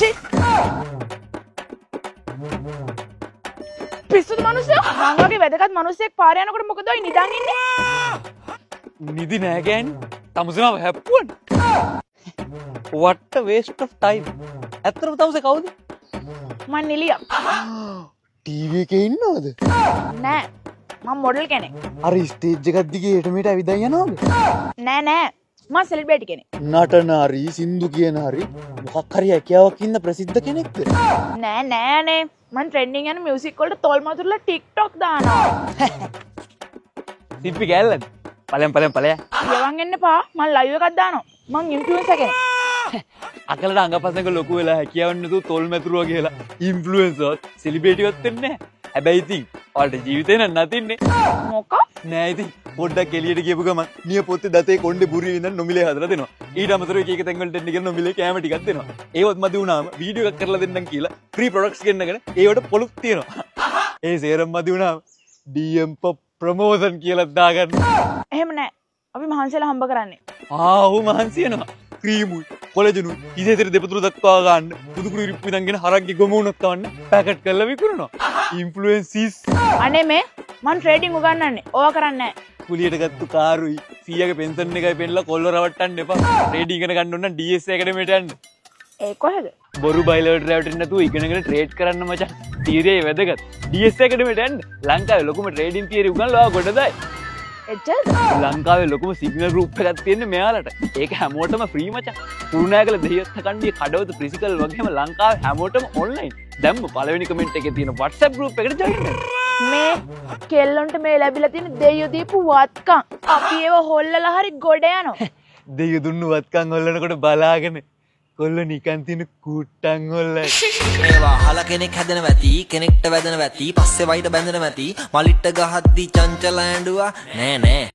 ఛీ පිස්සුද මිනිස්සු මං වගේ වැදගත් මිනිස්සෙක් පාරේ යනකොට මොකද ඔය නිදාගෙන ඉන්නේ නිදි නෑ ගෑනි තමුසේම හැප්පුවන් what a waste of time ඇත්තටම තමුසේ කවුද මං නිලියක් ටීවී එකේ ඉන්නවද නෑ මම මොඩල් කෙනෙක් අර ස්ටේජ් එකක් දිගේ හෙට මෙහෙට ඇවිදන් යනවද නෑ නෑ මම සෙලිබ්‍රිටි කෙනෙක් නටනාරි සින්දු කියන හරි මොකක් හරි හැකියාවක් ඉන්න ප්‍රසිද්ධ කෙනෙක්ද නෑ නෑනේ මං ට්‍රෙන්ඩින් යන මියුසික් වලට තොල් මතුරුලා TikTok දානවා සිප්පි කැල්ලද පලයන් යවන් එන්න පා මං ලයිව් එකක් දානවා මං ඉන්ෆ්ලුවෙන්සර් කෙනෙක් අකලට අඟපසඟ ලොකු වෙලා හැකියාවක් නැතුව තොල් මැතුරුවා කියලා ඉන්ෆ්ලුවෙන්සර් සෙලිබ්‍රිටිවත් වෙන්නේ නැහැ හැබැයි ඉතින් ඔයාලට ජීවිතේ නම් නැතින්නේ මොකක් නෑ ඉතින් පොඩ්ඩක් එළියට ගියපු ගමන් නිය පොත්තේ දතේ කොණ්ඩේ බුරියේ ඉඳන් නොමිලේ හදලා දෙනවා ඊට අමතරව එක එක තැන් වලට එන්න කියලා නොමිලේ කැම ටිකක් දෙනවා ඒවත් මදි වුණාම වීඩියෝ එකක් කරලා දෙන්නම් කියලා ෆ්‍රී ප්‍රොඩක්ට්ස් ගෙන්නගෙන ඒවට පොලුක් තියෙනවා ඒ සේරම මදි වුණාම DM pop ප්‍රොමෝෂන් කියලා දාගන්න එහෙම නෑ අපි මහන්සියලා හම්බ කරන්නේ ආ මහන්සි වෙනවා ක්‍රීමුයි කොලජනුයි ඉතින් දෙපතුරු දක්වා ගන්න පුදුකුරු ඉරිප්පු ඉඳන්ගෙන හරක්ගේ ගොම උනක් තවන්න පැකට් කරලා විකුණනවා ඉන්ෆ්ලුවෙන්සිස් අනේ මේ මං ට්‍රේඩින් උගන්වන්නේ ඕවා කරන්නේ නෑ කුලියට ගත්තු කාරුයි 100ගේ පෙන්ෂන් එකයි පෙන්නලා කොල්ල රවට්ටන්න එපා ට්‍රේඩින් ඉගෙන ගන්න ඕන නම් DS ඇකඩමියට යන්න ඒ කොහෙද බොරු බයිලවට රැවටෙන්නේ නැතුව ඉගෙනගෙන ට්‍රේඩ් කරන්න මචං තීරේ වැදගත් DS ඇකඩමියට යන්න ලංකාවේ ලොකුම ට්‍රේඩින් තියරි උගන්වලා ගොඩදයි එච්චර ලංකාවේ ලොකුම සිග්නල් ගෲප් එකක් තියෙන්නේ මෙයාලට ඒක හැමෝටම ෆ්‍රී මචං කුරුණෑගල දෙහියත් කණ්ඩිය කඩවත ෆිසිකල් වගේම ලංකාවේ හැමෝටම ඔන්ලයින් දැම්ම පළවෙනි කමෙන්ට් එකේ තියෙන WhatsApp group එකට join වෙන්න මේ කෙල්ලොන්ට මේ ලැබිලා තියෙන දෙයියෝ දීපු වත්කම් අපි ඒව හොල්ලලා හරි ගොඩ යනවා දෙයියෝ දුන්නු වත්කම් හොල්ලනකොට බලාගෙන කොල්ල නිකන් තියෙන කුට්ටන් හොල්ලයි ඒවා අහලා කෙනෙක් හැදෙන වැති කෙනෙක්ට වැදෙන වැති පස්සේ වයිට බැඳෙන වැති මලිට්ට ගහද්දි චංචල ඇඬුවා නෑ නෑ